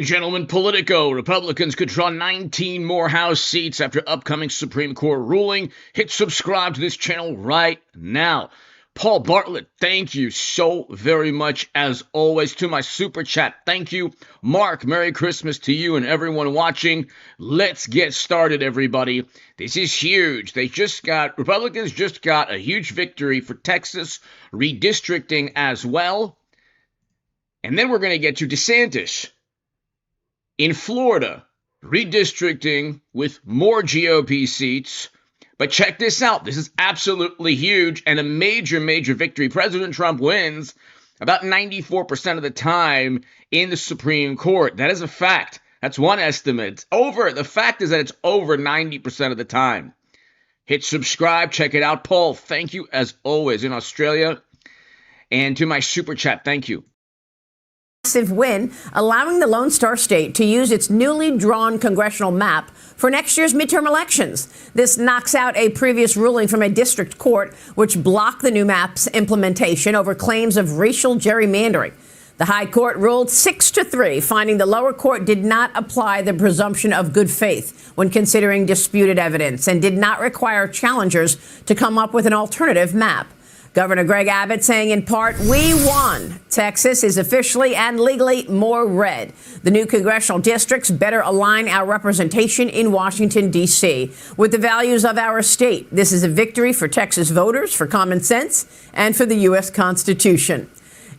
Gentlemen, Politico, Republicans could draw 19 more House seats after upcoming Supreme Court ruling. Hit subscribe to this channel right now. Paul Bartlett, thank you so very much, as always, to my super chat. Thank you. Mark, Merry Christmas to you and everyone watching. Let's get started, everybody. This is huge. Republicans just got a huge victory for Texas, redistricting as well. And then we're going to get to DeSantis in Florida, redistricting with more GOP seats. But check this out. This is absolutely huge and a major, major victory. President Trump wins about 94% of the time in the Supreme Court. That is a fact. That's one estimate. The fact is that it's over 90% of the time. Hit subscribe. Check it out. Paul, thank you as always in Australia. And to my super chat, thank you. Massive win, allowing the Lone Star State to use its newly drawn congressional map for next year's midterm elections. This knocks out a previous ruling from a district court which blocked the new map's implementation over claims of racial gerrymandering. The High Court ruled 6-3, finding the lower court did not apply the presumption of good faith when considering disputed evidence and did not require challengers to come up with an alternative map. Governor Greg Abbott saying in part, "We won. Texas is officially and legally more red. The new congressional districts better align our representation in Washington, D.C. with the values of our state. This is a victory for Texas voters, for common sense, and for the U.S. Constitution."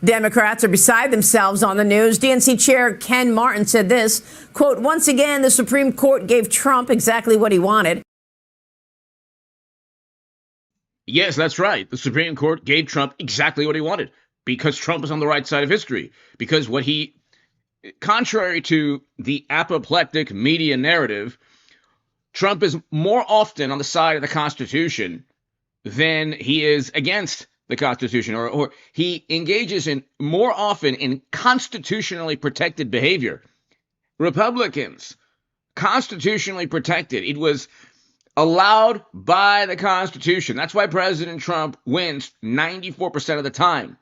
Democrats are beside themselves on the news. DNC Chair Ken Martin said this, quote, "Once again, the Supreme Court gave Trump exactly what he wanted." Yes, that's right. The Supreme Court gave Trump exactly what he wanted because Trump is on the right side of history. Because contrary to the apoplectic media narrative, Trump is more often on the side of the Constitution than he is against the Constitution, or he engages in more often in constitutionally protected behavior. Republicans, constitutionally protected. It was allowed by the Constitution. That's why President Trump wins 94% of the time.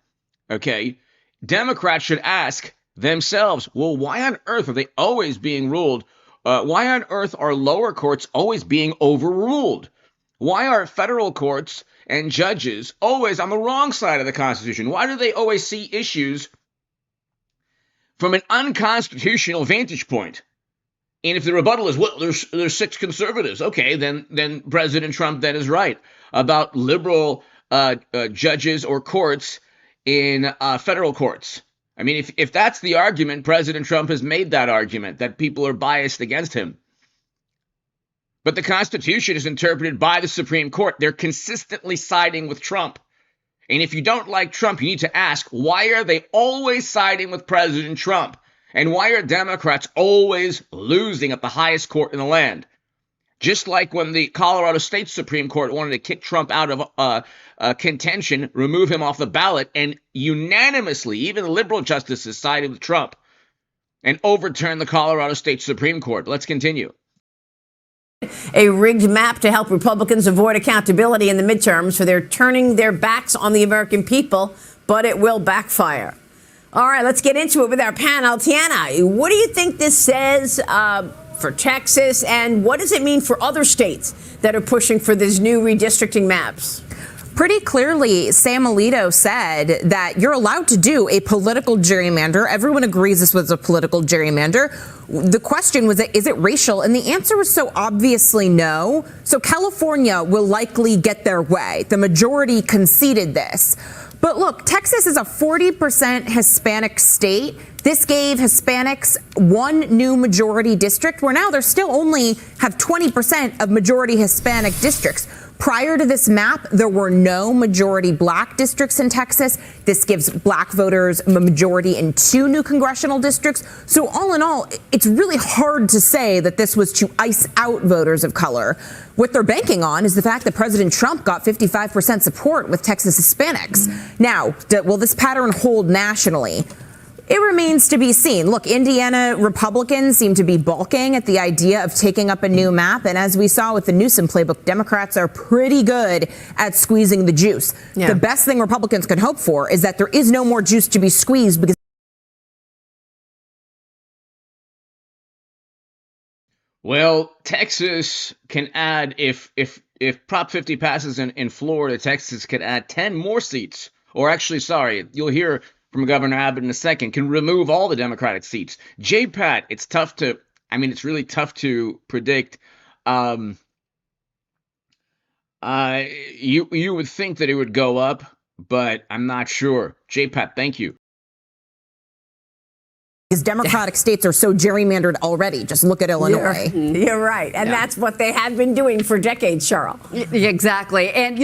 Okay? Democrats should ask themselves, well, why on earth are they always being ruled? Why on earth are lower courts always being overruled? Why are federal courts and judges always on the wrong side of the Constitution? Why do they always see issues from an unconstitutional vantage point? And if the rebuttal is, well, there's 6 conservatives, okay, then President Trump then is right about liberal judges or courts in federal courts. I mean, if that's the argument, President Trump has made that argument that people are biased against him. But the Constitution is interpreted by the Supreme Court. They're consistently siding with Trump. And if you don't like Trump, you need to ask, why are they always siding with President Trump? And why are Democrats always losing at the highest court in the land? Just like when the Colorado State Supreme Court wanted to kick Trump out of contention, remove him off the ballot, and unanimously, even the liberal justices sided with Trump and overturned the Colorado State Supreme Court. Let's continue. A rigged map to help Republicans avoid accountability in the midterms, for they're turning their backs on the American people, but it will backfire. All right, let's get into it with our panel. Tiana, what do you think this says for Texas, and what does it mean for other states that are pushing for these new redistricting maps? Pretty clearly, Sam Alito said that you're allowed to do a political gerrymander. Everyone agrees this was a political gerrymander. The question was, is it racial? And the answer was so obviously no. So California will likely get their way. The majority conceded this. But look, Texas is a 40% Hispanic state. This gave Hispanics one new majority district, where now they still only have 20% of majority Hispanic districts. Prior to this map, there were no majority black districts in Texas. This gives black voters a majority in 2 new congressional districts. So all in all, it's really hard to say that this was to ice out voters of color. What they're banking on is the fact that President Trump got 55% support with Texas Hispanics. Now, will this pattern hold nationally? It remains to be seen. Look, Indiana Republicans seem to be balking at the idea of taking up a new map. And as we saw with the Newsom playbook, Democrats are pretty good at squeezing the juice. Yeah. The best thing Republicans can hope for is that there is no more juice to be squeezed, because Well, Texas can add if Prop 50 passes in Florida, Texas could add 10 more seats. Or actually, sorry, you'll hear from Governor Abbott in a second, can remove all the Democratic seats. JPAT, it's really tough to predict. You would think that it would go up, but I'm not sure. JPAT, thank you. Because Democratic states are so gerrymandered already. Just look at Illinois. You're right. And that's what they have been doing for decades, Cheryl. Exactly. And,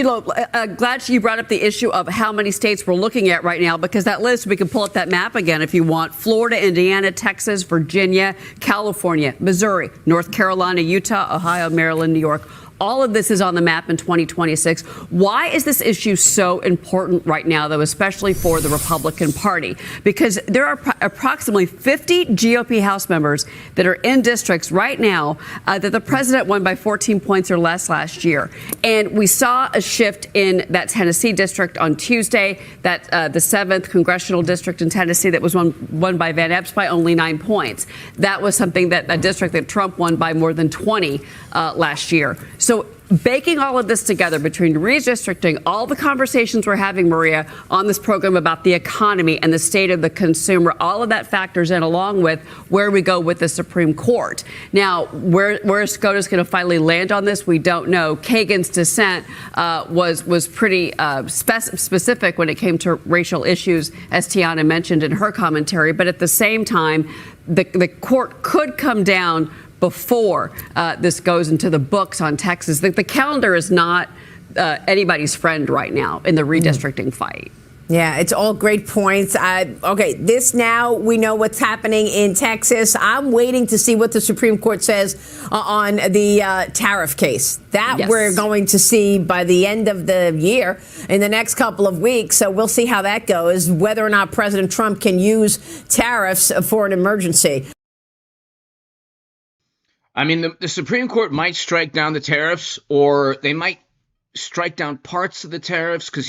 glad you brought up the issue of how many states we're looking at right now, because that list, we can pull up that map again if you want. Florida, Indiana, Texas, Virginia, California, Missouri, North Carolina, Utah, Ohio, Maryland, New York. All of this is on the map in 2026. Why is this issue so important right now, though, especially for the Republican Party? Because there are approximately 50 GOP House members that are in districts right now that the president won by 14 points or less last year. And we saw a shift in that Tennessee district on Tuesday, that the 7th congressional district in Tennessee that was won by Van Epps by only 9 points. That was something a district that Trump won by more than 20 last year. So baking all of this together between redistricting, all the conversations we're having, Maria, on this program about the economy and the state of the consumer, all of that factors in along with where we go with the Supreme Court. Now, where SCOTUS going to finally land on this, we don't know. Kagan's dissent was pretty specific when it came to racial issues, as Tiana mentioned in her commentary. But at the same time, the court could come down before this goes into the books on Texas. The calendar is not anybody's friend right now in the redistricting fight. Yeah, it's all great points. Okay, this now we know what's happening in Texas. I'm waiting to see what the Supreme Court says on the tariff case. That we're going to see by the end of the year in the next couple of weeks. So we'll see how that goes, whether or not President Trump can use tariffs for an emergency. I mean, the Supreme Court might strike down the tariffs, or they might strike down parts of the tariffs, because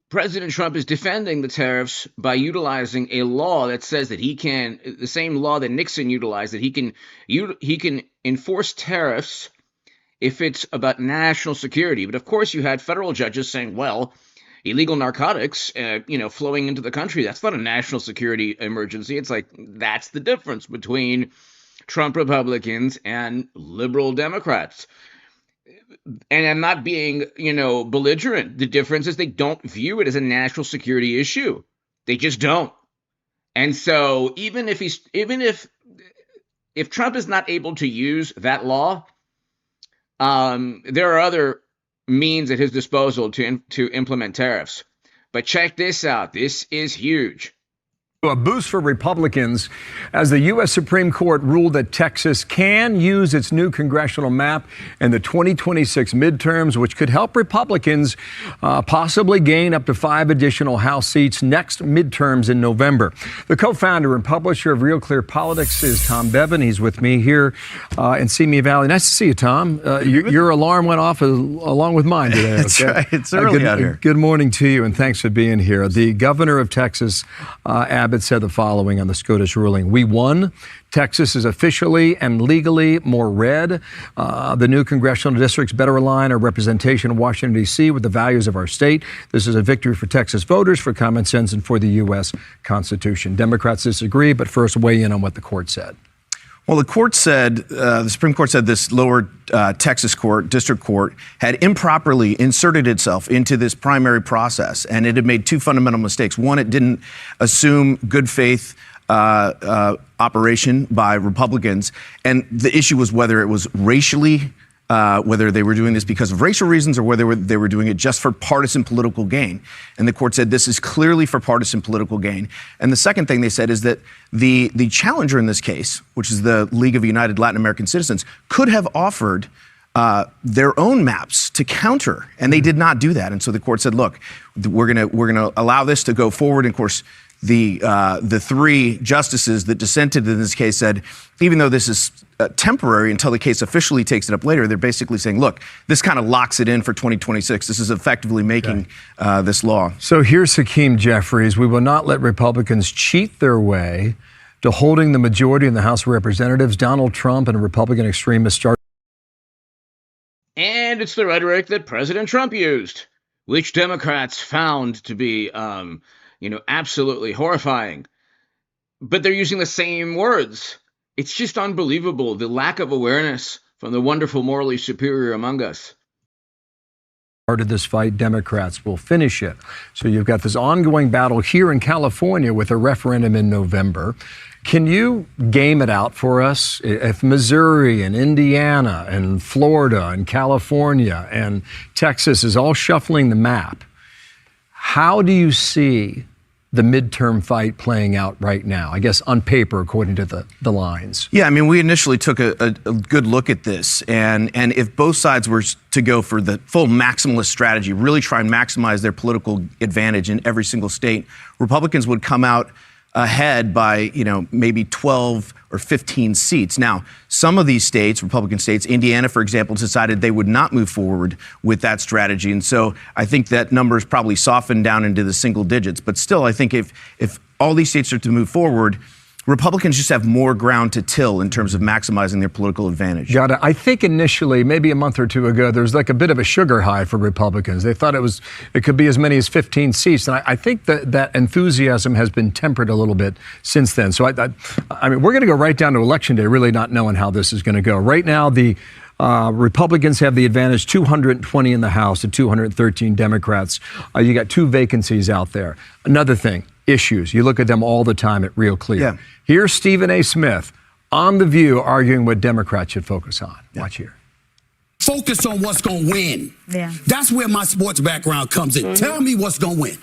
President Trump is defending the tariffs by utilizing a law that says that the same law that Nixon utilized, that he can enforce tariffs if it's about national security. But of course, you had federal judges saying, well, illegal narcotics, flowing into the country, that's not a national security emergency. It's like, that's the difference between Trump Republicans and liberal Democrats. And I'm not being, belligerent. The difference is they don't view it as a national security issue. They just don't. And so even if Trump is not able to use that law, there are other means at his disposal to implement tariffs. But check this out. This is huge. A boost for Republicans as the U.S. Supreme Court ruled that Texas can use its new congressional map in the 2026 midterms, which could help Republicans possibly gain up to 5 additional House seats next midterms in November. The co-founder and publisher of Real Clear Politics is Tom Bevan. He's with me here in Simi Valley. Nice to see you, Tom. Your alarm went off along with mine today. That's right. It's early out here. Good morning to you, and thanks for being here. The governor of Texas, Abbott, said the following on the SCOTUS ruling. We won. Texas is officially and legally more red. The new congressional districts better align our representation in Washington, D.C. with the values of our state. This is a victory for Texas voters, for common sense, and for the U.S. Constitution. Democrats disagree, but first weigh in on what the court said. Well, the Supreme Court said this lower Texas court, district court, had improperly inserted itself into this primary process, and it had made 2 fundamental mistakes. One, it didn't assume good faith operation by Republicans, and the issue was whether it was racially, whether they were doing this because of racial reasons or whether they were doing it just for partisan political gain. And the court said this is clearly for partisan political gain. And the second thing they said is that the challenger in this case, which is the League of United Latin American Citizens, could have offered their own maps to counter, and they did not do that. And so the court said, look, we're gonna allow this to go forward. And of course, the 3 justices that dissented in this case said, even though this is temporary until the case officially takes it up later, they're basically saying, look, this kind of locks it in for 2026. This is effectively making this law. So here's Hakeem Jeffries. We will not let Republicans cheat their way to holding the majority in the House of Representatives. Donald Trump and Republican extremists started. And it's the rhetoric that President Trump used, which Democrats found to be, absolutely horrifying. But they're using the same words. It's just unbelievable, the lack of awareness from the wonderful, morally superior among us. Started this fight, Democrats will finish it. So you've got this ongoing battle here in California with a referendum in November. Can you game it out for us? If Missouri and Indiana and Florida and California and Texas is all shuffling the map, how do you see the midterm fight playing out right now? I guess on paper, according to the lines. Yeah, I mean, we initially took a good look at this, and if both sides were to go for the full maximalist strategy, really try and maximize their political advantage in every single state, Republicans would come out ahead by, maybe 12 or 15 seats. Now, some of these states, Republican states, Indiana, for example, decided they would not move forward with that strategy. And so I think that number is probably softened down into the single digits. But still, I think if all these states are to move forward, Republicans just have more ground to till in terms of maximizing their political advantage. Got it. I think initially, maybe a month or two ago, there was like a bit of a sugar high for Republicans. They thought it could be as many as 15 seats. And I think that enthusiasm has been tempered a little bit since then. So I mean, we're going to go right down to Election Day, really not knowing how this is going to go. Right now, the Republicans have the advantage, 220 in the House and 213 Democrats. You got 2 vacancies out there. Another thing, issues. You look at them all the time at Real Clear. Yeah. Here's Stephen A. Smith on The View arguing what Democrats should focus on. Yeah. Watch here. Focus on what's going to win. Yeah. That's where my sports background comes in. Tell me what's going to win.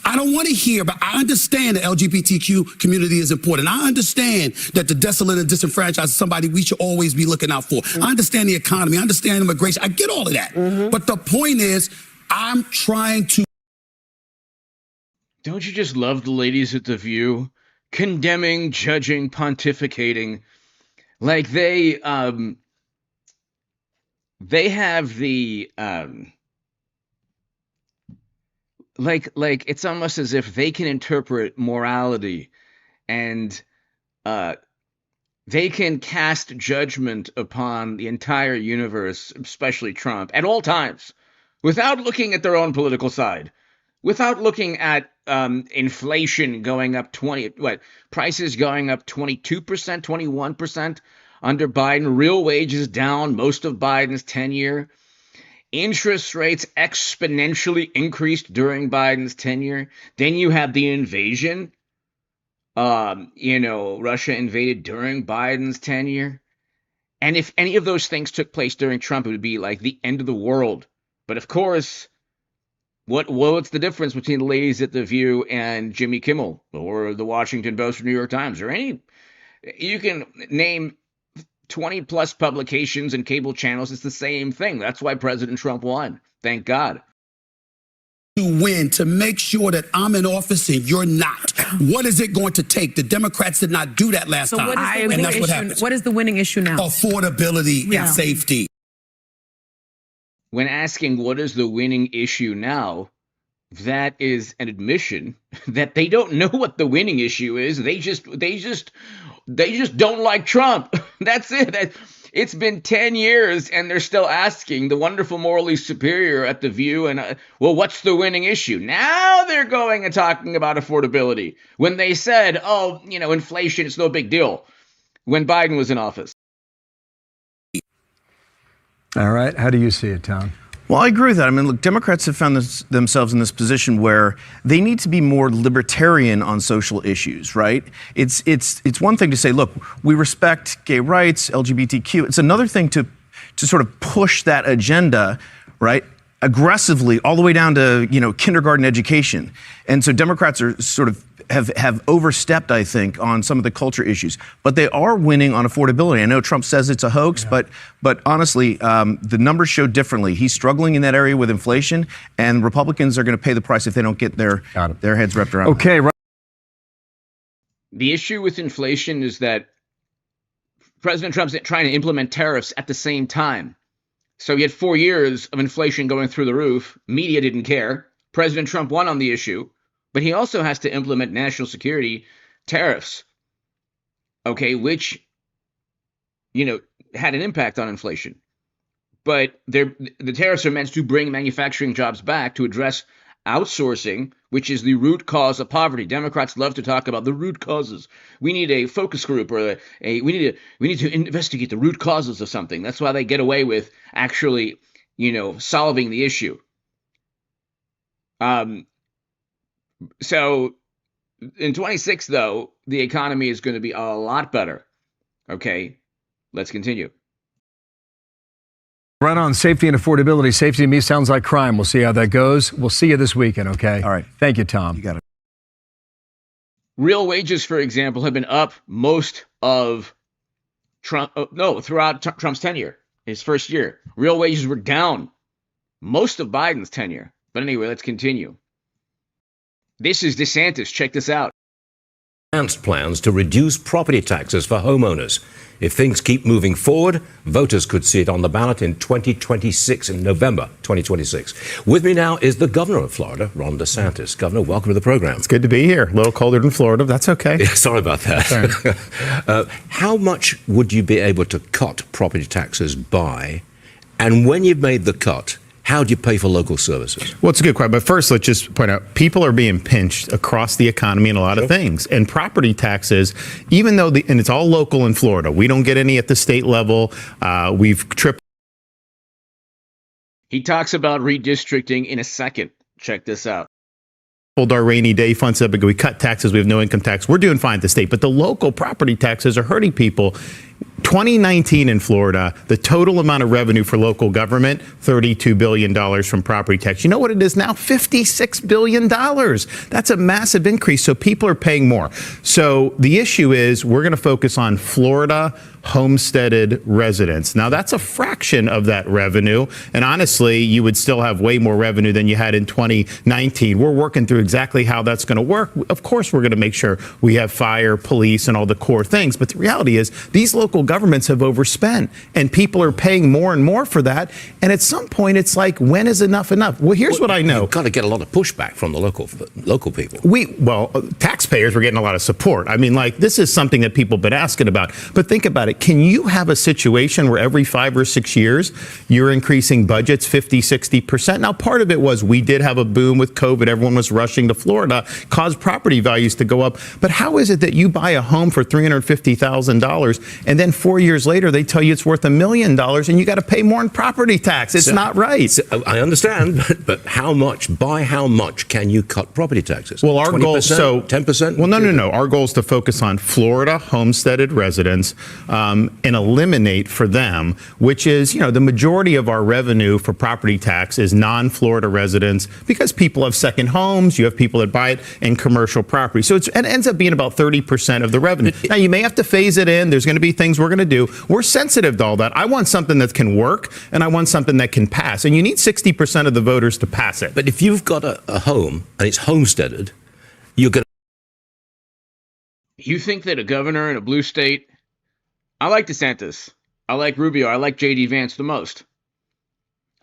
I don't want to hear, but I understand the LGBTQ community is important. I understand that the desolate and disenfranchised is somebody we should always be looking out for. I understand the economy. I understand immigration. I get all of that. But the point is, I'm trying to. Don't you just love the ladies at The View? Condemning, judging, pontificating. Like they have the, like it's almost as if they can interpret morality and they can cast judgment upon the entire universe, especially Trump, at all times, without looking at their own political side. Without looking at inflation going up prices going up 22%, 21% under Biden, real wages down most of Biden's tenure, interest rates exponentially increased during Biden's tenure. Then you have the invasion. Russia invaded during Biden's tenure. And if any of those things took place during Trump, it would be like the end of the world. But of course, what's the difference between the ladies at The View and Jimmy Kimmel or the Washington Post or New York Times or any? You can name 20 plus publications and cable channels. It's the same thing. That's why President Trump won. Thank God. To win, to make sure that I'm in office and you're not. What is it going to take? The Democrats did not do that last time. What is the winning issue? What is the winning issue now? Affordability and safety. When asking what is the winning issue now, that is an admission that they don't know what the winning issue is. They just don't like Trump. That's it. It's been 10 years and they're still asking the wonderful morally superior at The View and what's the winning issue? Now they're going and talking about affordability when they said, inflation, it's no big deal when Biden was in office. All right. How do you see it, Tom? Well, I agree with that. I mean, look, Democrats have found themselves in this position where they need to be more libertarian on social issues, right? It's one thing to say, look, we respect gay rights, LGBTQ. It's another thing to sort of push that agenda, right, aggressively all the way down to, kindergarten education. And so Democrats are sort of have overstepped, I think, on some of the culture issues, but they are winning on affordability. I know Trump says it's a hoax, but honestly, the numbers show differently. He's struggling in that area with inflation, and Republicans are going to pay the price if they don't get their heads wrapped around. Okay. Right. The issue with inflation is that President Trump's trying to implement tariffs at the same time. So he had 4 years of inflation going through the roof. Media didn't care. President Trump won on the issue. But he also has to implement national security tariffs. okay, which, had an impact on inflation. But the tariffs are meant to bring manufacturing jobs back to address outsourcing, which is the root cause of poverty. Democrats love to talk about the root causes. We need a focus group, or we need to investigate the root causes of something. That's why they get away with actually, solving the issue. So in 26, though, the economy is going to be a lot better. Okay, let's continue. Right on. Safety and affordability. Safety to me sounds like crime. We'll see how that goes. We'll see you this weekend, okay? All right. Thank you, Tom. You got it. Real wages, for example, have been up most of throughout Trump's tenure, his first year. Real wages were down most of Biden's tenure. But anyway, let's continue. This is DeSantis. Check this out. Announced plans to reduce property taxes for homeowners. If things keep moving forward, voters could see it on the ballot in 2026, in November 2026. With me now is the governor of Florida, Ron DeSantis. Governor, welcome to the program. It's good to be here. A little colder than Florida. That's okay. Yeah, sorry about that. How much would you be able to cut property taxes by? And when you've made the cut, how do you pay for local services? Well, it's a good question. But first, let's just point out, people are being pinched across the economy in a lot of things. And property taxes, even though, and it's all local in Florida, we don't get any at the state level. We've tripled. He talks about redistricting in a second. Check this out. Our rainy day funds up because we cut taxes. We have no income tax. We're doing fine at the state. But the local property taxes are hurting people. 2019 in Florida, the total amount of revenue for local government, $32 billion from property tax. You know what it is now? $56 billion. That's a massive increase. So people are paying more. So the issue is we're going to focus on Florida homesteaded residents. Now, that's a fraction of that revenue. And honestly, you would still have way more revenue than you had in 2019. We're working through exactly how that's going to work. Of course, we're going to make sure we have fire, police, and all the core things. But the reality is these local governments have overspent and people are paying more and more for that. And at some point, it's like, when is enough enough? Well, here's what I know. You've got to get a lot of pushback from the local people. Taxpayers were getting a lot of support. I mean, this is something that people have been asking about. But think about it. Can you have a situation where every 5 or 6 years you're increasing budgets 50, 60%? Now, part of it was we did have a boom with COVID. Everyone was rushing to Florida, caused property values to go up. But how is it that you buy a home for $350,000 and then 4 years later they tell you it's worth $1 million and you got to pay more in property tax? It's not right. I understand, but how much? By how much can you cut property taxes? Well, our goal, 10%? Well, no. Our goal is to focus on Florida homesteaded residents and eliminate for them, which is, the majority of our revenue for property tax is non-Florida residents because people have second homes, you have people that buy it in commercial property. So it ends up being about 30% of the revenue. Now, you may have to phase it in. There's going to be things we're going to do. We're sensitive to all that. I want something that can work and I want something that can pass. And you need 60% of the voters to pass it. But if you've got a home and it's homesteaded, you're going to... You think that a governor in a blue state... I like DeSantis. I like Rubio. I like J.D. Vance the most.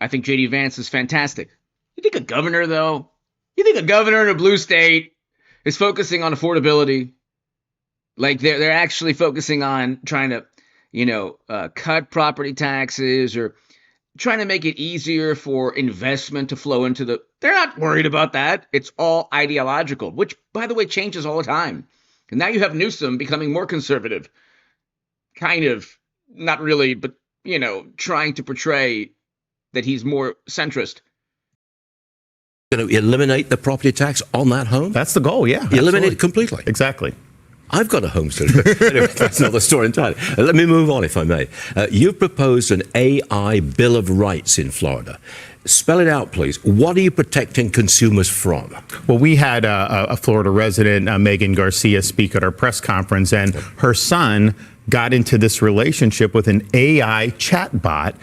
I think J.D. Vance is fantastic. You think a governor, though? You think a governor in a blue state is focusing on affordability? Like they're actually focusing on trying to, cut property taxes or trying to make it easier for investment to flow into the... They're not worried about that. It's all ideological, which, by the way, changes all the time. And now you have Newsom becoming more conservative. Kind of, not really, but, trying to portray that he's more centrist. Going to eliminate the property tax on that home? That's the goal, yeah. Eliminate it completely. Exactly. I've got a homestead. Anyway, that's another story entirely. Let me move on, if I may. You've proposed an AI Bill of Rights in Florida. Spell it out, please. What are you protecting consumers from? Well, we had a Florida resident, Megan Garcia, speak at our press conference, and her son got into this relationship with an AI chatbot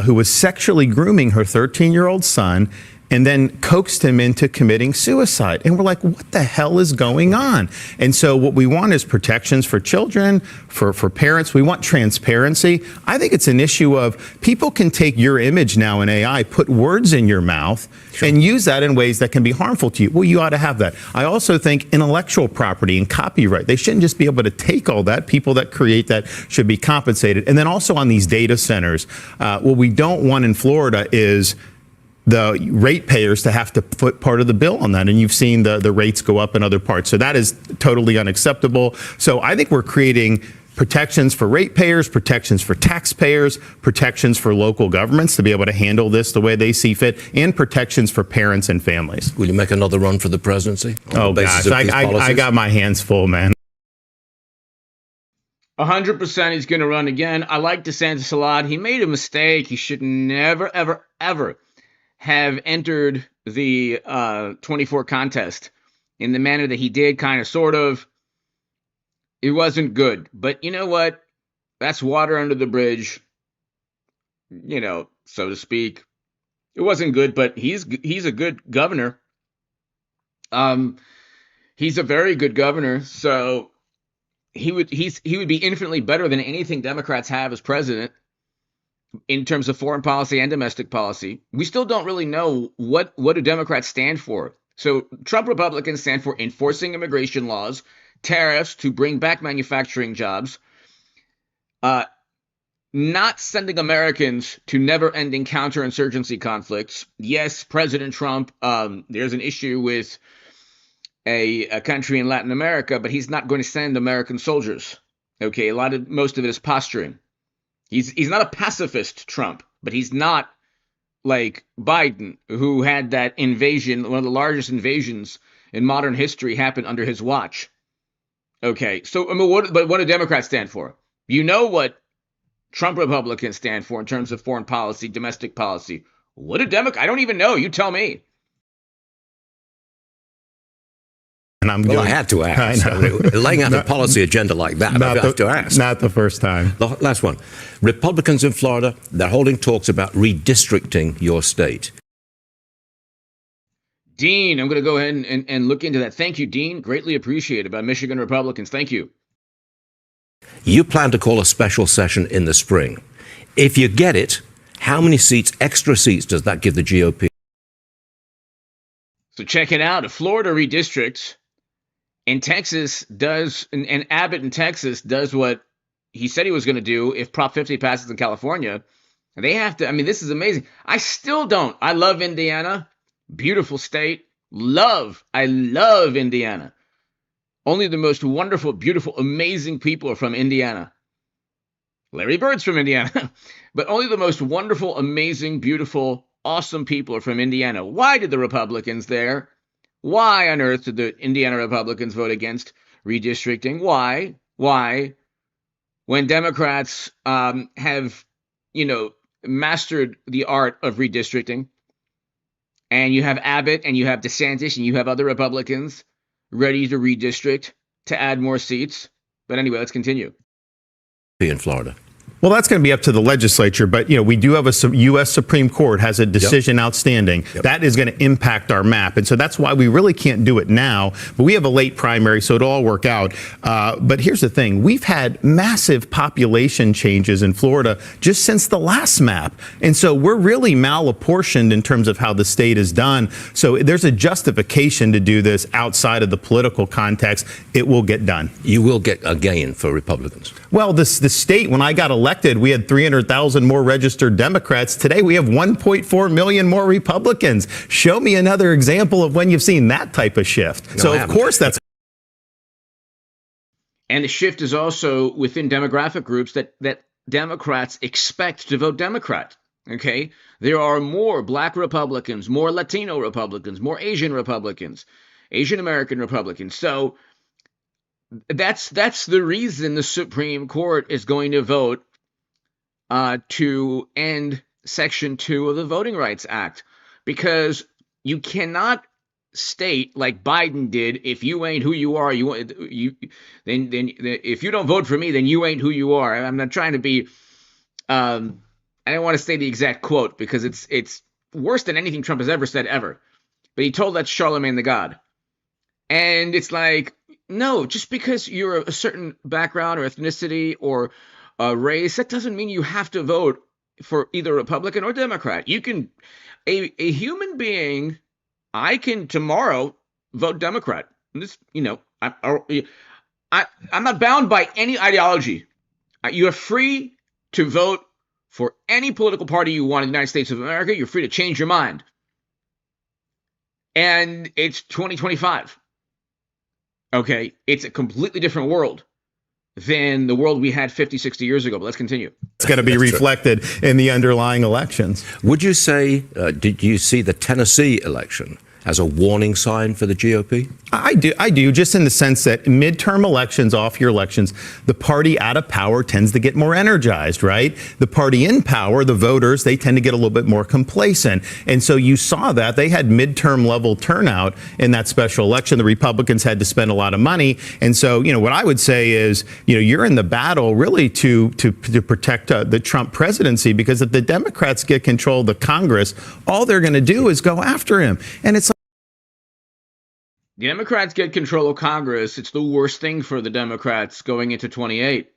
who was sexually grooming her 13-year-old son. and then coaxed him into committing suicide. And we're like, what the hell is going on? And so what we want is protections for children, for parents. We want transparency. I think it's an issue of people can take your image now in AI, put words in your mouth, and use that in ways that can be harmful to you. Well, you ought to have that. I also think intellectual property and copyright, they shouldn't just be able to take all that. People that create that should be compensated. And then also on these data centers, what we don't want in Florida is the ratepayers to have to foot part of the bill on that. And you've seen the rates go up in other parts. So that is totally unacceptable. So I think we're creating protections for ratepayers, protections for taxpayers, protections for local governments to be able to handle this the way they see fit, and protections for parents and families. Will you make another run for the presidency? Oh, gosh, I got my hands full, man. 100% he's going to run again. I like DeSantis a lot. He made a mistake. He should never, ever, ever have entered the 24 contest in the manner that he did, kind of, sort of. It wasn't good. But you know what? That's water under the bridge, you know, so to speak. It wasn't good, but he's a good governor. He's a very good governor, so he would be infinitely better than anything Democrats have as president in terms of foreign policy and domestic policy. We still don't really know what do Democrats stand for. So Trump Republicans stand for enforcing immigration laws, tariffs to bring back manufacturing jobs, not sending Americans to never-ending counterinsurgency conflicts. Yes, President Trump, there's an issue with a country in Latin America, but he's not going to send American soldiers. Okay, most of it is posturing. He's not a pacifist, Trump, but he's not like Biden, who had that invasion, one of the largest invasions in modern history, happen under his watch. Okay, so I mean, what do Democrats stand for? You know what Trump Republicans stand for in terms of foreign policy, domestic policy. What do Democrats? I don't even know. You tell me. And I had to ask. Laying out a policy agenda like that, I have to ask. Not the first time. The last one. Republicans in Florida, they're holding talks about redistricting your state. Dean, I'm going to go ahead and look into that. Thank you, Dean. Greatly appreciated by Michigan Republicans. Thank you. You plan to call a special session in the spring. If you get it, how many seats, extra seats, does that give the GOP? So check it out. If Florida redistricts, and Texas does, and Abbott in Texas does what he said he was going to do if Prop 50 passes in California, they have to, I mean, this is amazing. I still don't. I love Indiana. Beautiful state. I love Indiana. Only the most wonderful, beautiful, amazing people are from Indiana. Larry Bird's from Indiana. But only the most wonderful, amazing, beautiful, awesome people are from Indiana. Why did the Republicans there? Why on earth did the Indiana Republicans vote against redistricting? Why? When Democrats have, mastered the art of redistricting, and you have Abbott and you have DeSantis and you have other Republicans ready to redistrict to add more seats. But anyway, let's continue. In Florida. Well, that's going to be up to the legislature. But, we do have a U.S. Supreme Court has a decision outstanding. That is going to impact our map. And so that's why we really can't do it now. But we have a late primary, so it'll all work out. But here's the thing. We've had massive population changes in Florida just since the last map. And so we're really malapportioned in terms of how the state is done. So there's a justification to do this outside of the political context. It will get done. You will get a gain for Republicans. Well, the state, when I got elected, we had 300,000 more registered Democrats. Today, we have 1.4 million more Republicans. Show me another example of when you've seen that type of shift. So, of course, that's. And the shift is also within demographic groups that Democrats expect to vote Democrat. Okay, there are more Black Republicans, more Latino Republicans, more Asian Republicans, Asian American Republicans. So that's the reason the Supreme Court is going to vote to end Section 2 of the Voting Rights Act, because you cannot state like Biden did, if you ain't who you are, then if you don't vote for me, then you ain't who you are. I'm not trying to be. I don't want to say the exact quote because it's worse than anything Trump has ever said ever. But he told that Charlemagne the God. And it's like, no, just because you're a certain background or ethnicity or race, that doesn't mean you have to vote for either Republican or Democrat. You can, a human being, I can tomorrow vote Democrat. This, I'm not bound by any ideology. You are free to vote for any political party you want in the United States of America. You're free to change your mind. And it's 2025. Okay, it's a completely different world than the world we had 50, 60 years ago. But let's continue. It's going to be reflected in the underlying elections. Would you say, did you see the Tennessee election as a warning sign for the GOP? I do, just in the sense that midterm elections, off-year elections, the party out of power tends to get more energized, right? The party in power, the voters, they tend to get a little bit more complacent. And so you saw that. They had midterm level turnout in that special election. The Republicans had to spend a lot of money. And so, what I would say is, you're in the battle really to protect the Trump presidency, because if the Democrats get control of the Congress, all they're going to do is go after him. And it's the Democrats get control of Congress. It's the worst thing for the Democrats going into 28.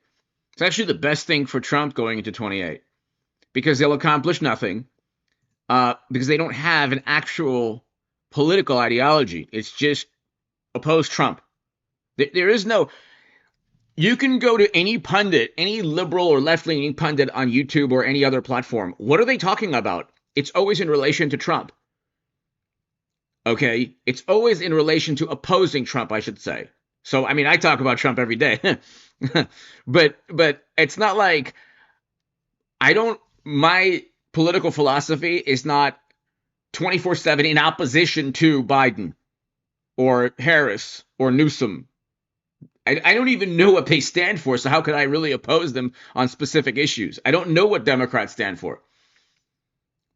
It's actually the best thing for Trump going into 28, because they'll accomplish nothing, because they don't have an actual political ideology. It's just oppose Trump. There is no... You can go to any pundit, any liberal or left-leaning pundit on YouTube or any other platform. What are they talking about? It's always in relation to Trump. Okay, it's always in relation to opposing Trump, I should say. So, I talk about Trump every day, but it's not like my political philosophy is not 24/7 in opposition to Biden or Harris or Newsom. I don't even know what they stand for, so how could I really oppose them on specific issues? I don't know what Democrats stand for.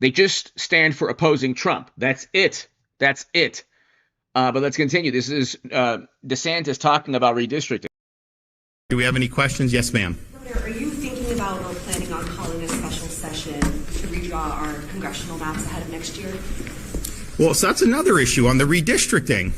They just stand for opposing Trump. That's it. That's it. But let's continue. This is DeSantis talking about redistricting. Do we have any questions? Yes, ma'am. Governor, are you thinking about or planning on calling a special session to redraw our congressional maps ahead of next year? Well, so that's another issue on the redistricting.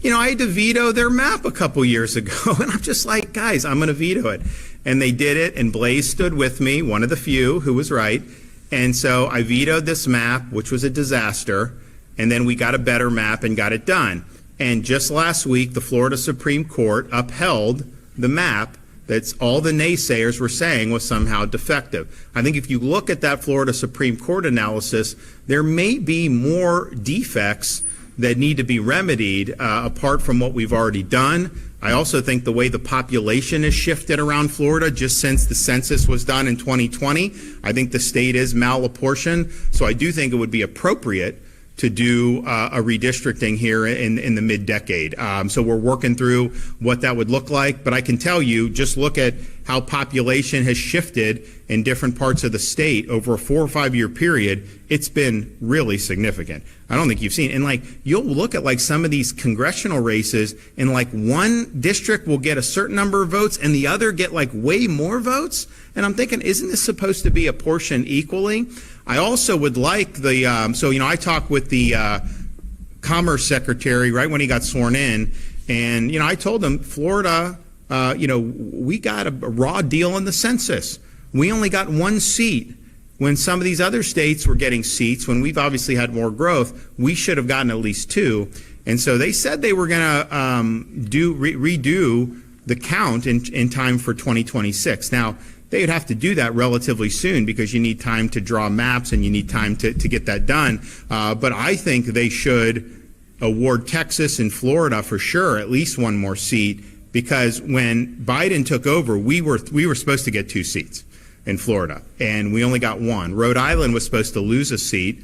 I had to veto their map a couple years ago, and I'm just like, guys, I'm going to veto it. And they did it, and Blaze stood with me, one of the few who was right. And so I vetoed this map, which was a disaster, and then we got a better map and got it done. And just last week, the Florida Supreme Court upheld the map that all the naysayers were saying was somehow defective. I think if you look at that Florida Supreme Court analysis, there may be more defects that need to be remedied apart from what we've already done. I also think the way the population has shifted around Florida just since the census was done in 2020, I think the state is malapportioned. So I do think it would be appropriate to do a redistricting here in the mid-decade. So we're working through what that would look like. But I can tell you, just look at how population has shifted in different parts of the state over a 4 or 5 year period. It's been really significant. I don't think you've seen. And you'll look at some of these congressional races, and one district will get a certain number of votes and the other get way more votes. And I'm thinking, isn't this supposed to be apportioned equally? I also would like I talked with the Commerce Secretary right when he got sworn in, and, I told him, Florida, we got a raw deal in the census. We only got 1 seat when some of these other states were getting seats. When we've obviously had more growth, we should have gotten at least 2. And so they said they were going to redo the count in time for 2026. Now, they would have to do that relatively soon because you need time to draw maps and you need time to get that done. But I think they should award Texas and Florida for sure at least 1 more seat, because when Biden took over, we were supposed to get 2 seats in Florida, and we only got 1. Rhode Island was supposed to lose a seat,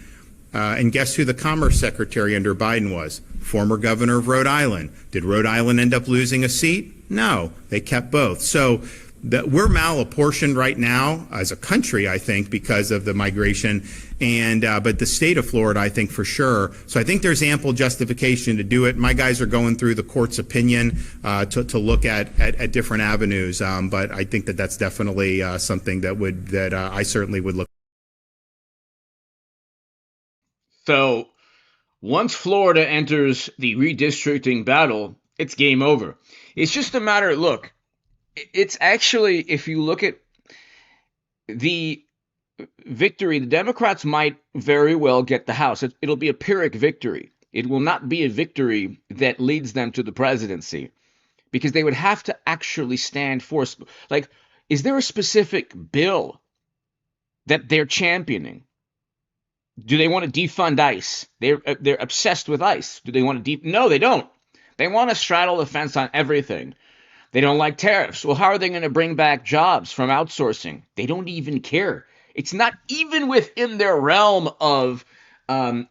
and guess who the Commerce Secretary under Biden was? Former governor of Rhode Island. Did Rhode Island end up losing a seat? No, they kept both. So we're malapportioned right now as a country, I think, because of the migration, and but the state of Florida, I think, for sure. So I think there's ample justification to do it. My guys are going through the court's opinion to look at different avenues, but I think that's definitely something that I certainly would look So once Florida enters the redistricting battle, it's game over. It's just a matter, look, it's actually, if you look at the victory, the Democrats might very well get the House. It'll be a Pyrrhic victory. It will not be a victory that leads them to the presidency, because they would have to actually stand for, like, is there a specific bill that they're championing? Do they want to defund ICE? They're obsessed with ICE. Do they want to No, they don't. They want to straddle the fence on everything. They don't like tariffs. Well, how are they going to bring back jobs from outsourcing? They don't even care. It's not even within their realm of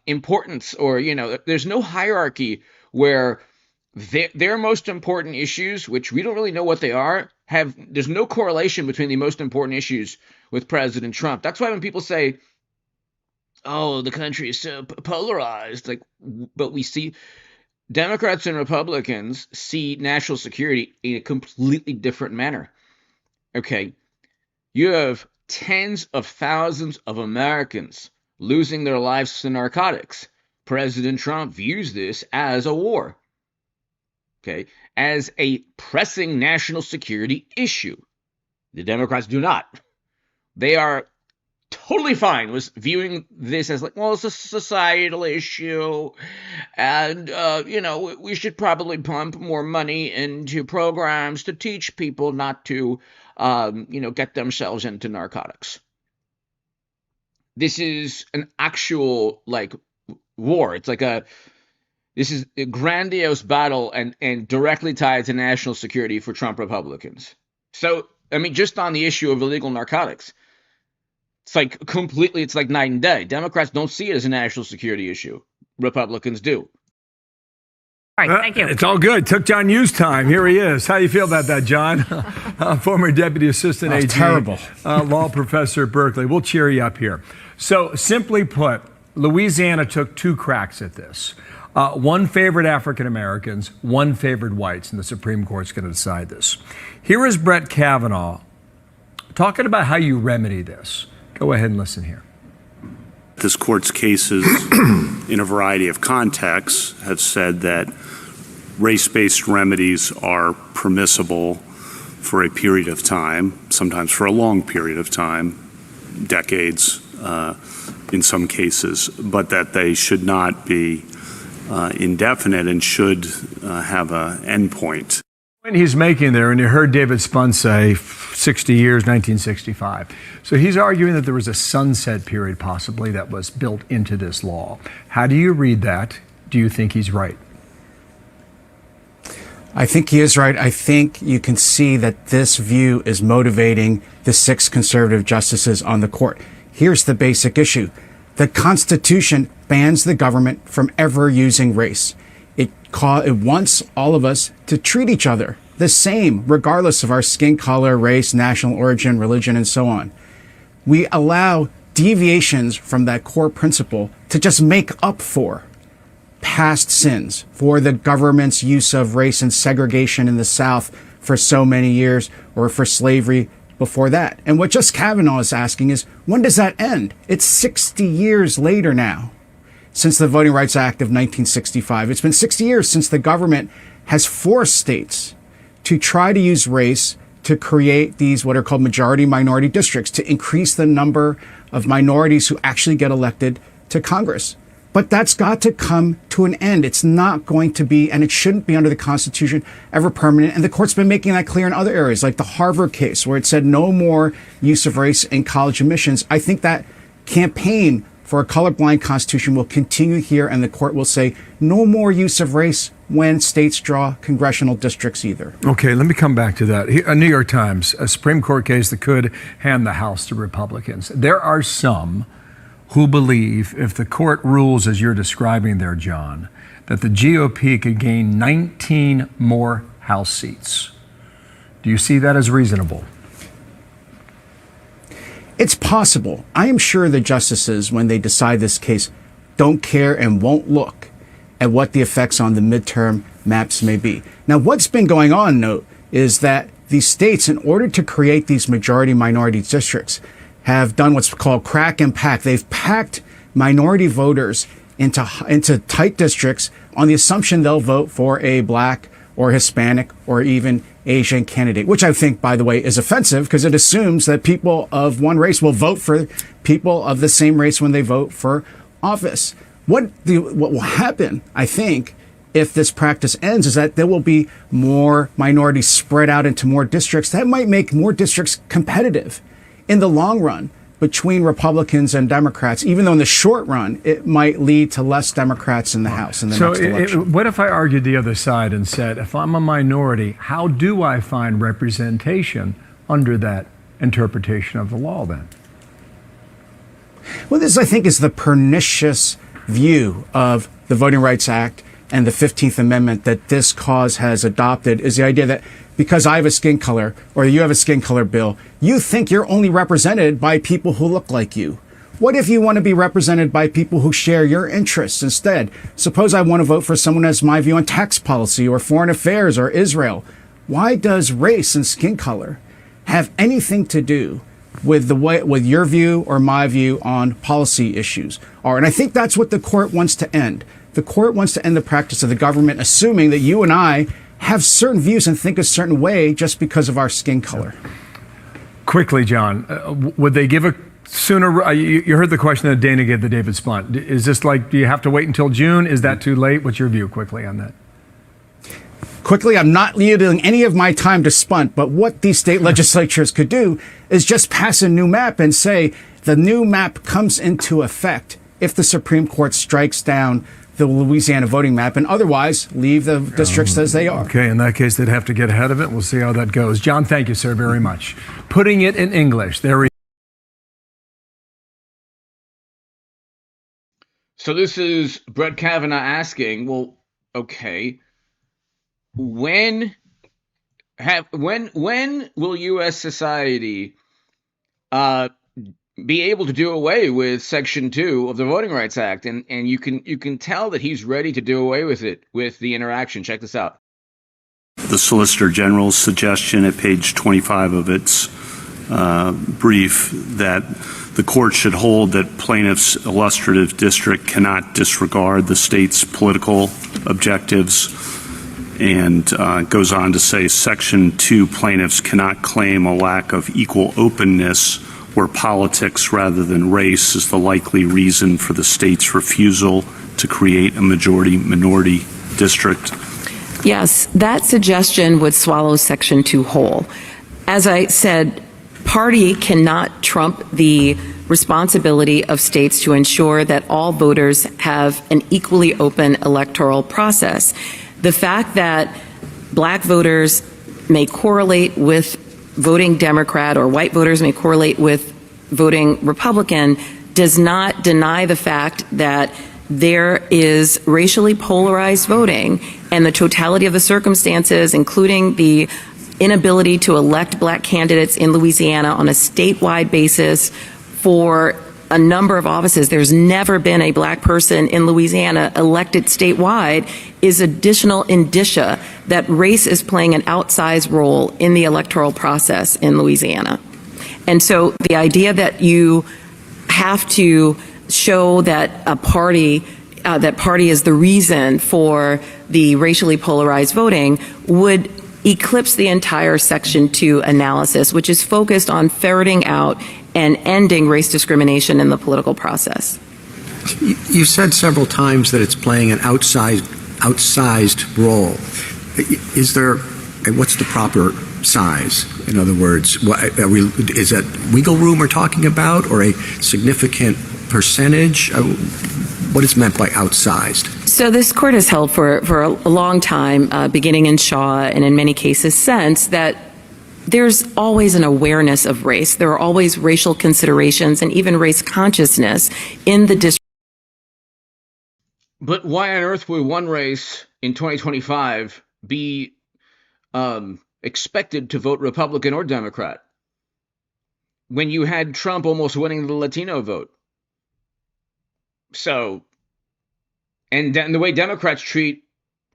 importance, or, there's no hierarchy where their most important issues, which we don't really know what they are, there's no correlation between the most important issues with President Trump. That's why when people say, oh, the country is so polarized, but we see Democrats and Republicans see national security in a completely different manner. Okay, you have tens of thousands of Americans losing their lives to narcotics. President Trump views this as a war, okay, as a pressing national security issue. The Democrats do not. They are totally fine with viewing this as it's a societal issue, and we should probably pump more money into programs to teach people not to get themselves into narcotics. This is an actual war. It's this is a grandiose battle and directly tied to national security for Trump Republicans. So just on the issue of illegal narcotics, it's like night and day. Democrats don't see it as a national security issue. Republicans do. All right, thank you. It's all good. Took John Hughes' time. Here he is. How do you feel about that, John? Former Deputy Assistant AG. Terrible. Law professor at Berkeley. We'll cheer you up here. So, simply put, Louisiana took 2 cracks at this. One favored African Americans, one favored whites, and the Supreme Court's going to decide this. Here is Brett Kavanaugh talking about how you remedy this. Go ahead and listen here. This court's cases in a variety of contexts have said that race-based remedies are permissible for a period of time, sometimes for a long period of time, decades in some cases, but that they should not be indefinite and should have an endpoint. Point he's making there, and you heard David Spun say 60 years, 1965. So he's arguing that there was a sunset period possibly that was built into this law. How do you read that? Do you think he's right? I think he is right. I think you can see that this view is motivating the 6 conservative justices on the court. Here's the basic issue. The Constitution bans the government from ever using race. It wants all of us to treat each other the same, regardless of our skin color, race, national origin, religion, and so on. We allow deviations from that core principle to just make up for past sins, for the government's use of race and segregation in the South for so many years, or for slavery before that. And what Justice Kavanaugh is asking is, when does that end? It's 60 years later now since the Voting Rights Act of 1965. It's been 60 years since the government has forced states to try to use race to create these what are called majority-minority districts, to increase the number of minorities who actually get elected to Congress. But that's got to come to an end. It's not going to be, and it shouldn't be under the Constitution, ever permanent. And the court's been making that clear in other areas, like the Harvard case, where it said no more use of race in college admissions. I think that campaign for a colorblind constitution will continue here, and the court will say no more use of race when states draw congressional districts either. Okay, let me come back to that. Here, New York Times, a Supreme Court case that could hand the House to Republicans. There are some who believe if the court rules as you're describing there, John, that the GOP could gain 19 more House seats. Do you see that as reasonable? It's possible. I am sure the justices, when they decide this case, don't care and won't look at what the effects on the midterm maps may be. Now, what's been going on, note, is that these states, in order to create these majority-minority districts, have done what's called crack and pack. They've packed minority voters into tight districts on the assumption they'll vote for a black or Hispanic or even Asian candidate, which I think, by the way, is offensive because it assumes that people of one race will vote for people of the same race when they vote for office. What will happen, I think, if this practice ends, is that there will be more minorities spread out into more districts. That might make more districts competitive in the long run between Republicans and Democrats, even though in the short run, it might lead to less Democrats in the House in the next election. What if I argued the other side and said, if I'm a minority, how do I find representation under that interpretation of the law then? Well, this, I think, is the pernicious view of the Voting Rights Act and the 15th Amendment that this cause has adopted, is the idea that because I have a skin color or you have a skin color, Bill, you think you're only represented by people who look like you. What if you want to be represented by people who share your interests instead? Suppose I want to vote for someone who has my view on tax policy or foreign affairs or Israel. Why does race and skin color have anything to do with with your view or my view on policy issues? And I think that's what the court wants to end. The court wants to end the practice of the government assuming that you and I have certain views and think a certain way just because of our skin color. Quickly, John, would they give a sooner? You heard the question that Dana gave the David Splunk. Is this like, do you have to wait until June? Is that too late? What's your view quickly on that? Quickly, I'm not yielding any of my time to Spunt, but what these state legislatures could do is just pass a new map and say the new map comes into effect if the Supreme Court strikes down the Louisiana voting map, and otherwise leave the districts as they are. Okay, in that case, they'd have to get ahead of it. We'll see how that goes. John, thank you, sir, very much. Putting it in English. There. So this is Brett Kavanaugh asking, well, okay, when will U.S. society be able to do away with Section 2 of the Voting Rights Act? And you can tell that he's ready to do away with it with the interaction. Check this out. The Solicitor General's suggestion at page 25 of its brief that the court should hold that plaintiff's illustrative district cannot disregard the state's political objectives, and goes on to say Section 2 plaintiffs cannot claim a lack of equal openness where politics rather than race is the likely reason for the state's refusal to create a majority-minority district. Yes, that suggestion would swallow Section 2 whole. As I said, party cannot trump the responsibility of states to ensure that all voters have an equally open electoral process. The fact that black voters may correlate with voting Democrat or white voters may correlate with voting Republican does not deny the fact that there is racially polarized voting, and the totality of the circumstances, including the inability to elect black candidates in Louisiana on a statewide basis for a number of offices. There's never been a black person in Louisiana elected statewide, is additional indicia that race is playing an outsized role in the electoral process in Louisiana. And so the idea that you have to show that a party is the reason for the racially polarized voting would eclipse the entire Section 2 analysis, which is focused on ferreting out and ending race discrimination in the political process. You said several times that it's playing an outsized role. What's the proper size? In other words, is that wiggle room we're talking about, or a significant percentage? What is meant by outsized? So this court has held for a long time, beginning in Shaw and in many cases since, that there's always an awareness of race. There are always racial considerations and even race consciousness in the district. But why on earth would one race in 2025 be expected to vote Republican or Democrat when you had Trump almost winning the Latino vote? So, and the way Democrats treat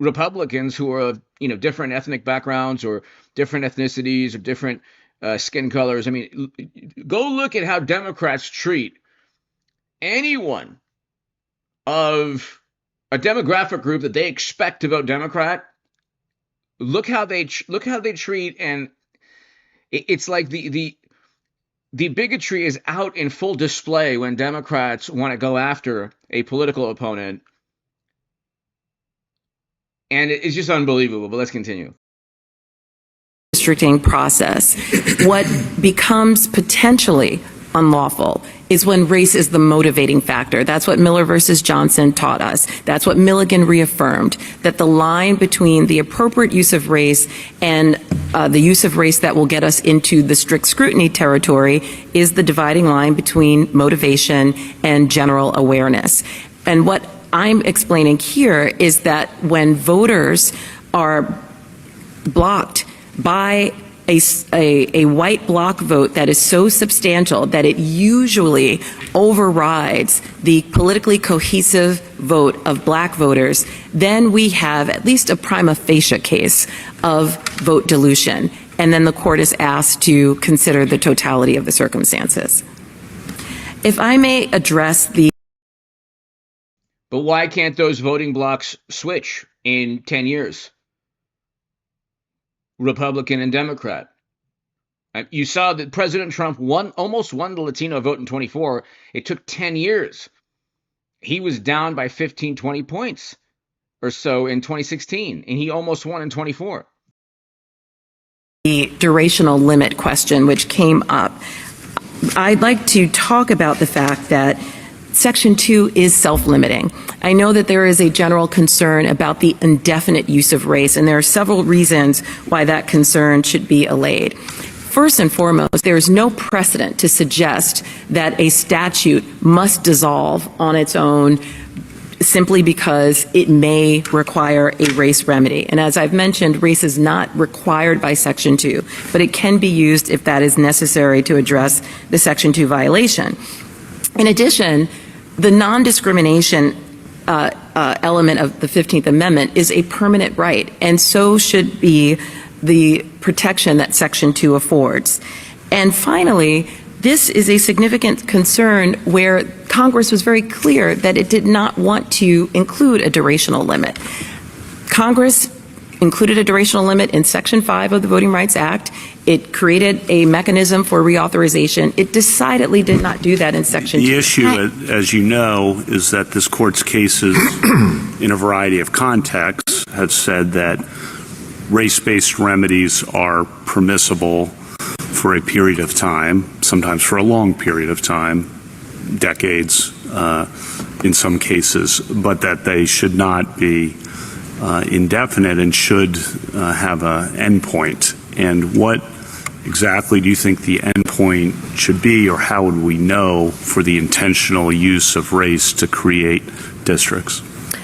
Republicans who are of, different ethnic backgrounds or different ethnicities or different skin colors. I mean, go look at how Democrats treat anyone of a demographic group that they expect to vote Democrat, look how they treat, and it's like the bigotry is out in full display when Democrats want to go after a political opponent, and it's just unbelievable. But let's continue. Redistricting process. What becomes potentially unlawful is when race is the motivating factor. That's what Miller versus Johnson taught us. That's what Milligan reaffirmed, that the line between the appropriate use of race and the use of race that will get us into the strict scrutiny territory is the dividing line between motivation and general awareness. And what I'm explaining here is that when voters are blocked by a white bloc vote that is so substantial that it usually overrides the politically cohesive vote of black voters, then we have at least a prima facie case of vote dilution. And then the court is asked to consider the totality of the circumstances. If I may address the... But why can't those voting blocs switch in 10 years? Republican and Democrat. You saw that President Trump almost won the Latino vote in 24. It took 10 years. He was down by 15, 20 points or so in 2016, and he almost won in 24. The durational limit question, which came up, I'd like to talk about the fact that Section 2 is self-limiting. I know that there is a general concern about the indefinite use of race, and there are several reasons why that concern should be allayed. First and foremost, there is no precedent to suggest that a statute must dissolve on its own simply because it may require a race remedy. And as I've mentioned, race is not required by Section 2, but it can be used if that is necessary to address the Section 2 violation. In addition, the non-discrimination element of the 15th Amendment is a permanent right, and so should be the protection that Section 2 affords. And finally, this is a significant concern where Congress was very clear that it did not want to include a durational limit. Congress included a durational limit in Section 5 of the Voting Rights Act. It created a mechanism for reauthorization. It decidedly did not do that in Section 2. The issue, as you know, is that this court's cases in a variety of contexts have said that race-based remedies are permissible for a period of time, sometimes for a long period of time, decades in some cases, but that they should not be indefinite and should have an endpoint. And what exactly do you think the endpoint should be, or how would we know for the intentional use of race to create districts?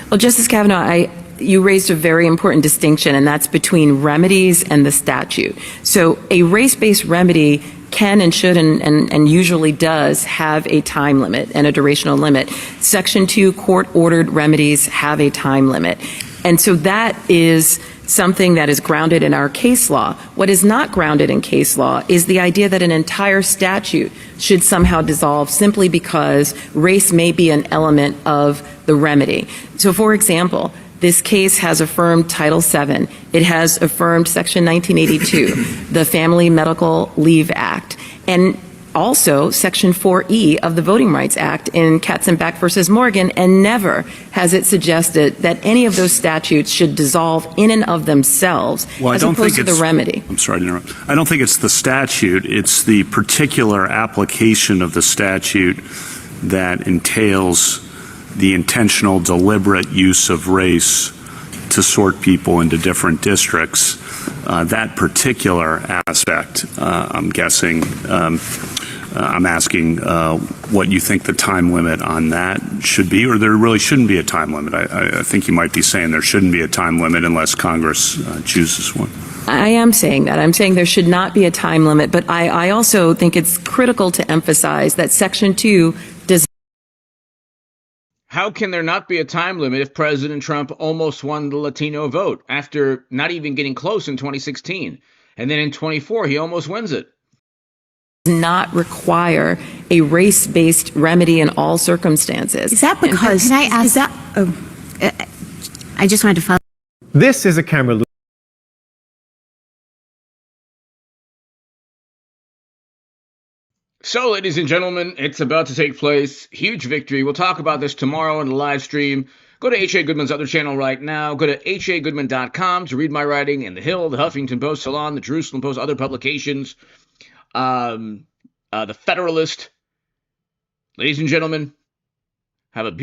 Well, Justice Kavanaugh, you raised a very important distinction, and that's between remedies and the statute. So a race-based remedy can and should and usually does have a time limit and a durational limit. Section 2 court-ordered remedies have a time limit. And so that is something that is grounded in our case law. What is not grounded in case law is the idea that an entire statute should somehow dissolve simply because race may be an element of the remedy. So, for example, this case has affirmed Title VII. It has affirmed Section 1982, the Family Medical Leave Act, and also Section 4E of the Voting Rights Act in Katzenbach versus Morgan, and never has it suggested that any of those statutes should dissolve in and of themselves as opposed to the remedy. I'm sorry to interrupt. I don't think it's the statute. It's the particular application of the statute that entails the intentional, deliberate use of race to sort people into different districts. That particular aspect, I'm guessing, I'm asking what you think the time limit on that should be, or there really shouldn't be a time limit. I think you might be saying there shouldn't be a time limit unless Congress chooses one. I am saying that. I'm saying there should not be a time limit, but I also think it's critical to emphasize that Section 2 does. How can there not be a time limit if President Trump almost won the Latino vote after not even getting close in 2016? And then in 24, he almost wins it. Not require a race-based remedy in all circumstances. Is that because, can I ask, I just wanted to follow. This is a camera. So, ladies and gentlemen, it's about to take place. Huge victory. We'll talk about this tomorrow in the live stream. Go to H.A. Goodman's other channel right now. Go to hagoodman.com to read my writing in The Hill, The Huffington Post, Salon, The Jerusalem Post, other publications, The Federalist. Ladies and gentlemen, have a